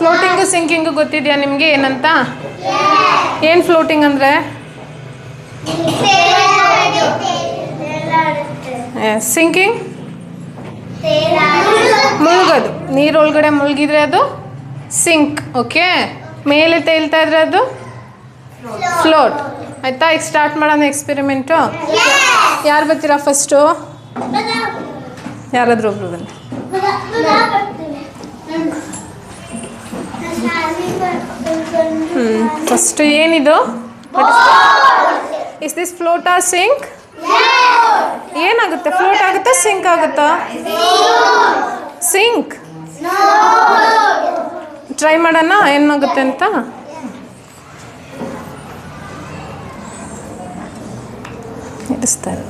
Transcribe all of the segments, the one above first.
ಫ್ಲೋಟಿಂಗು ಸಿಂಕಿಂಗು ಗೊತ್ತಿದೆಯಾ ನಿಮಗೆ ಏನಂತ? ಏನು ಫ್ಲೋಟಿಂಗ್ ಅಂದರೆ? ಸಿಂಕಿಂಗ್ ಮುಳುಗೋದು, ನೀರೊಳಗಡೆ ಮುಳುಗಿದ್ರೆ ಅದು ಸಿಂಕ್. ಓಕೆ, ಮೇಲೆ ತೇಲ್ತಾ ಇದ್ರೆ ಅದು ಫ್ಲೋಟ್. ಆಯಿತಾ? ಈಗ ಸ್ಟಾರ್ಟ್ ಮಾಡೋಣ ಎಕ್ಸ್ಪೆರಿಮೆಂಟು. ಯಾರು ಬರ್ತೀರಾ ಫಸ್ಟು? ಯಾರಾದರೂ ಒಬ್ರು ಬನ್ನಿ. ಫಸ್ಟು ಏನಿದು? Is this float or sink? ಏನಾಗುತ್ತೆ? ಫ್ಲೋಟ್ ಆಗುತ್ತಾ ಸಿಂಕ್ ಆಗುತ್ತಾ? ಸಿಂಕ್. ಟ್ರೈ ಮಾಡೋಣ ಏನಾಗುತ್ತೆ ಅಂತ. ಇಡಿಸ್ತಾರೆ.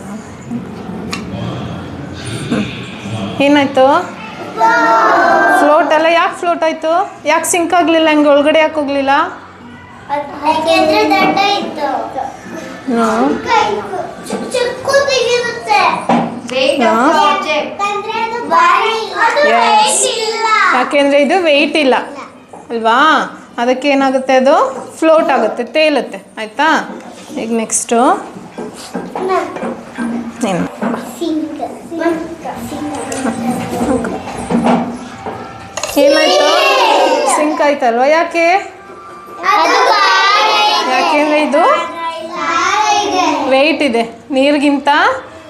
ಏನಾಯ್ತು? ಫ್ಲೋಟ್ ಅಲ್ಲ. ಯಾಕೆ ಫ್ಲೋಟ್ ಆಯಿತು? ಯಾಕೆ ಸಿಂಕ್ ಆಗಲಿಲ್ಲ? ಹಂಗೆ ಒಳಗಡೆ ಯಾಕೆ ಹೋಗಲಿಲ್ಲ? ಯಾಕೆಂದರೆ ಇದು ವೆಯ್ಟ್ ಇಲ್ಲ ಅಲ್ವಾ? ಅದಕ್ಕೆ ಏನಾಗುತ್ತೆ? ಅದು ಫ್ಲೋಟ್ ಆಗುತ್ತೆ, ತೇಲುತ್ತೆ. ಆಯಿತಾ? ಈಗ ನೆಕ್ಸ್ಟು ಏನು? ಏನಾಯ್ತು? ಸಿಂಕ್ ಆಯ್ತಲ್ವ? ಯಾಕೆ? ಯಾಕೆಂದರೆ ಇದು ವೆಯ್ಟ್ ಇದೆ, ನೀರಿಗಿಂತ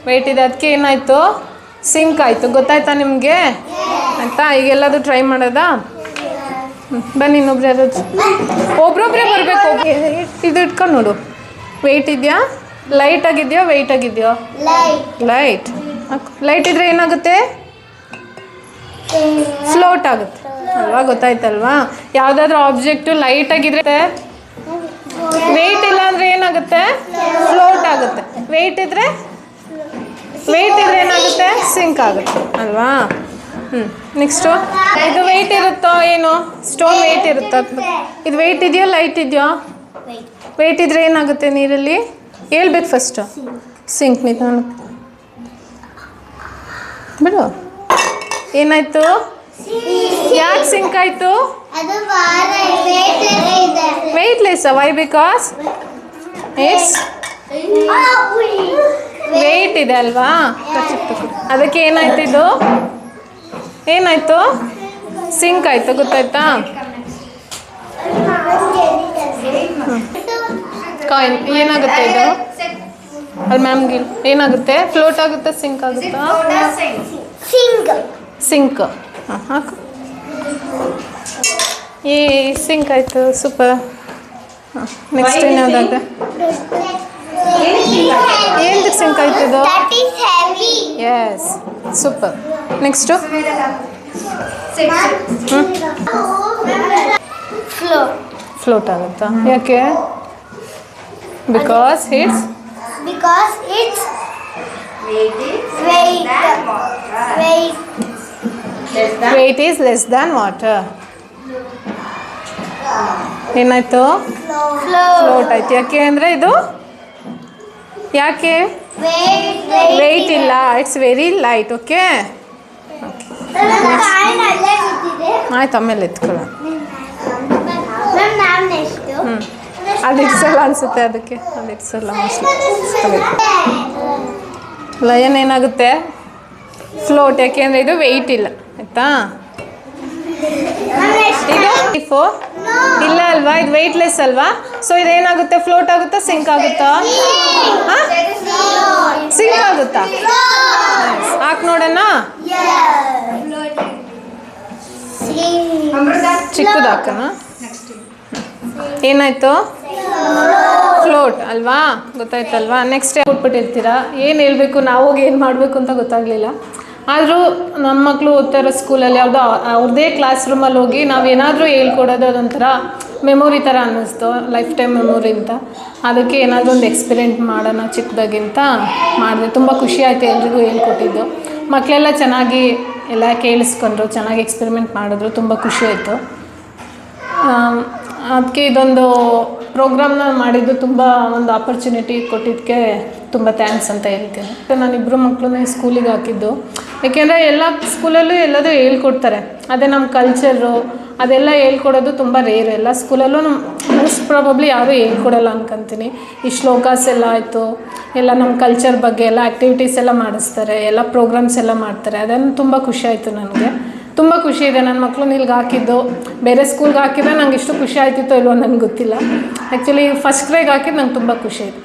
ವೆಯ್ಟ್ ಇದೆ. ಅದಕ್ಕೆ ಏನಾಯಿತು? ಸಿಂಕ್ ಆಯಿತು. ಗೊತ್ತಾಯ್ತಾ ನಿಮಗೆ? ಆಯಿತಾ? ಈಗೆಲ್ಲದು ಟ್ರೈ ಮಾಡೋದಾ? ಬನ್ನಿ, ಇನ್ನೊಬ್ರು ಯಾರಾದ್ರು ಒಬ್ರೊಬ್ಬರೇ ಬರಬೇಕು. ಇದು ಇಟ್ಕೊಂಡು ನೋಡು. ವೆಯ್ಟ್ ಇದೆಯಾ? ಲೈಟ್ ಆಗಿದೆಯೋ ವೆಯ್ಟ್ ಆಗಿದೆಯೋ? ಲೈಟ್. ಲೈಟ್ ಇದ್ರೆ ಏನಾಗುತ್ತೆ? ಫ್ಲೋಟ್ ಆಗುತ್ತೆ ಅಲ್ವಾ? ಗೊತ್ತಾಯ್ತಲ್ವಾ? ಯಾವುದಾದ್ರೂ ಆಬ್ಜೆಕ್ಟು ಲೈಟ್ ಆಗಿದ್ರೆ ವೆಯ್ಟ್ ಇಲ್ಲ ಅಂದರೆ ಏನಾಗುತ್ತೆ? ಫ್ಲೋಟ್ ಆಗುತ್ತೆ. ವೆಯ್ಟ್ ಇದ್ರೆ ಏನಾಗುತ್ತೆ? ಸಿಂಕ್ ಆಗುತ್ತೆ ಅಲ್ವಾ? ನೆಕ್ಸ್ಟು ಇದು ವೆಯ್ಟ್ ಇರುತ್ತೋ ಏನು? ಸ್ಟೋನ್ ವೆಯ್ಟ್ ಇರುತ್ತೋ? ಇದು ವೆಯ್ಟ್ ಇದೆಯೋ ಲೈಟ್ ಇದೆಯೋ? ವೆಯ್ಟ್ ಇದ್ರೆ ಏನಾಗುತ್ತೆ ನೀರಲ್ಲಿ? ಹೇಳ್ಬೇಕು ಫಸ್ಟು. ಸಿಂಕ್. ನಾನು ಬಿಡು. ಏನಾಯ್ತು? ಯಾಕೆ ಸಿಂಕ್ ಆಯಿತು? Weightless. Why? Because it's weight ಇದೆ ಅಲ್ವಾ? ಅದಕ್ಕೆ ಏನಾಯ್ತು? ಇದು ಏನಾಯ್ತು? ಸಿಂಕ್ ಆಯಿತು. ಗೊತ್ತಾಯ್ತಾ? ಕಾಯಿನ್ ಏನಾಗುತ್ತೆ ಇದು? ಅಲ್ಲಿ ಮ್ಯಾಮ್ಗೆ ಏನಾಗುತ್ತೆ? ಫ್ಲೋಟ್ ಆಗುತ್ತಾ ಸಿಂಕ್ ಆಗುತ್ತಾ? ಸಿಂಕ್. ಹಾಂ, ಹಾಕು. ಸಿಂಕ್ ಆಯಿತು. ಸೂಪರ್. ಹಾಂ, ನೆಕ್ಸ್ಟ್ ಏನಾದಾಗ ಏನಕ್ಕೆ ಸಿಂಕ್ ಆಯ್ತು ಇದು? S, super. ನೆಕ್ಸ್ಟು ಫ್ಲೋಟ್ ಆಗುತ್ತಾ? ಯಾಕೆ? Because it's weight is less than water. ಏನಾಯ್ತು? ಫ್ಲೋಟ್ ಆಯ್ತು. ಯಾಕೆ ಅಂದರೆ ಇದು ಯಾಕೆ? ವೆಯ್ಟ್ ಇಲ್ಲ, ಇಟ್ಸ್ ವೆರಿ ಲೈಟ್. ಓಕೆ, ಆಯ್ತು. ಆಮೇಲೆ ಎತ್ಕೊಳ್ಳೋಣ. ಅದು ಇಡ್ಸಲ್ಲ ಅನಿಸುತ್ತೆ. ಅದಕ್ಕೆ ಅದು ಇಡ್ಸಲ್ಲ ಅನಿಸುತ್ತೆ. ಲಯನ್ ಏನಾಗುತ್ತೆ? ಫ್ಲೋಟ್. ಯಾಕೆಂದರೆ ಇದು ವೆಯ್ಟ್ ಇಲ್ಲ. ಆಯಿತಾ? ಇದು ಇಲ್ಲ ಅಲ್ವಾ? ಇದು ವೆಯ್ಟ್ಲೆಸ್ ಅಲ್ವಾ? ಸೊ ಇದೇನಾಗುತ್ತೆ? ಫ್ಲೋಟ್ ಆಗುತ್ತಾ ಸಿಂಕ್ ಆಗುತ್ತಾ? ಹಾಂ, ಸಿಂಕ್ ಆಗುತ್ತಾ? ಹಾಕಿ ನೋಡೋಣ. ಚಿಕ್ಕದು ಹಾಕೋಣ. ಏನಾಯ್ತು? ಫ್ಲೋಟ್ ಅಲ್ವಾ? ಗೊತ್ತಾಯ್ತಲ್ವಾ? ನೆಕ್ಸ್ಟ್ ಕೊಟ್ಬಿಟ್ಟಿರ್ತೀರಾ. ಏನು ಹೇಳಬೇಕು, ನಾವು ಹೋಗಿ ಏನು ಮಾಡಬೇಕು ಅಂತ ಗೊತ್ತಾಗಲಿಲ್ಲ. ಆದರೂ ನಮ್ಮ ಮಕ್ಕಳು ಓದ್ತಾ ಇರೋ ಸ್ಕೂಲಲ್ಲಿ ಅವ್ರದ್ದೇ ಕ್ಲಾಸ್ ರೂಮಲ್ಲಿ ಹೋಗಿ ನಾವು ಏನಾದರೂ ಹೇಳ್ಕೊಡೋದು ಅದೊಂಥರ ಮೆಮೊರಿ ಥರ ಅನ್ನಿಸ್ತು, ಲೈಫ್ ಟೈಮ್ ಮೆಮೊರಿ ಅಂತ. ಅದಕ್ಕೆ ಏನಾದರೂ ಒಂದು ಎಕ್ಸ್ಪೆರಿಮೆಂಟ್ ಮಾಡೋಣ ಚಿಕ್ಕದಾಗಿಂತ ಮಾಡಿದೆ. ತುಂಬ ಖುಷಿ ಆಯಿತು ಎಲ್ರಿಗೂ ಹೇಳ್ಕೊಟ್ಟಿದ್ದು. ಮಕ್ಕಳೆಲ್ಲ ಚೆನ್ನಾಗಿ ಎಲ್ಲ ಕೇಳಿಸ್ಕೊಂಡ್ರು, ಚೆನ್ನಾಗಿ ಎಕ್ಸ್ಪೆರಿಮೆಂಟ್ ಮಾಡಿದ್ರು. ತುಂಬ ಖುಷಿ ಆಯಿತು. ಅದಕ್ಕೆ ಇದೊಂದು ಪ್ರೋಗ್ರಾಮ್ನ ಮಾಡಿದ್ದು ತುಂಬ ಒಂದು ಆಪರ್ಚುನಿಟಿ ಕೊಟ್ಟಿದ್ದಕ್ಕೆ ತುಂಬ ಥ್ಯಾಂಕ್ಸ್ ಅಂತ ಹೇಳ್ತೀನಿ. ನಾನು ಇಬ್ಬರು ಮಕ್ಕಳನ್ನೇ ಸ್ಕೂಲಿಗೆ ಹಾಕಿದ್ದು. ಏಕೆಂದರೆ ಎಲ್ಲ ಸ್ಕೂಲಲ್ಲೂ ಎಲ್ಲದೂ ಹೇಳ್ಕೊಡ್ತಾರೆ. ಅದೇ ನಮ್ಮ ಕಲ್ಚರು ಅದೆಲ್ಲ ಹೇಳ್ಕೊಡೋದು ತುಂಬ ರೇರ್. ಎಲ್ಲ ಸ್ಕೂಲಲ್ಲೂ ಮೋಸ್ಟ್ ಪ್ರಾಬಬ್ಲಿ ಯಾರೂ ಹೇಳ್ಕೊಡಲ್ಲ ಅನ್ಕೊತೀನಿ. ಈ ಶ್ಲೋಕಾಸ್ ಎಲ್ಲ ಆಯಿತು, ಎಲ್ಲ ನಮ್ಮ ಕಲ್ಚರ್ ಬಗ್ಗೆ ಎಲ್ಲ ಆ್ಯಕ್ಟಿವಿಟೀಸ್ ಎಲ್ಲ ಮಾಡಿಸ್ತಾರೆ, ಎಲ್ಲ ಪ್ರೋಗ್ರಾಮ್ಸ್ ಎಲ್ಲ ಮಾಡ್ತಾರೆ. ಅದನ್ನು ತುಂಬ ಖುಷಿ ಆಯಿತು ನನಗೆ. ತುಂಬ ಖುಷಿ ಇದೆ ನನ್ನ ಮಕ್ಕಳನ್ನ ಇಲ್ಲಿಗೆ ಹಾಕಿದ್ದು. ಬೇರೆ ಸ್ಕೂಲ್ಗೆ ಹಾಕಿದ್ರೆ ನಂಗೆ ಇಷ್ಟು ಖುಷಿ ಆಯ್ತಿತ್ತೋ ಇಲ್ವೋ ನನಗೆ ಗೊತ್ತಿಲ್ಲ. ಆ್ಯಕ್ಚುಲಿ ಫಸ್ಟ್ ಗ್ರೇಡ್ಗೆ ಹಾಕಿದ್ದು ನಂಗೆ ತುಂಬ ಖುಷಿ ಇದೆ.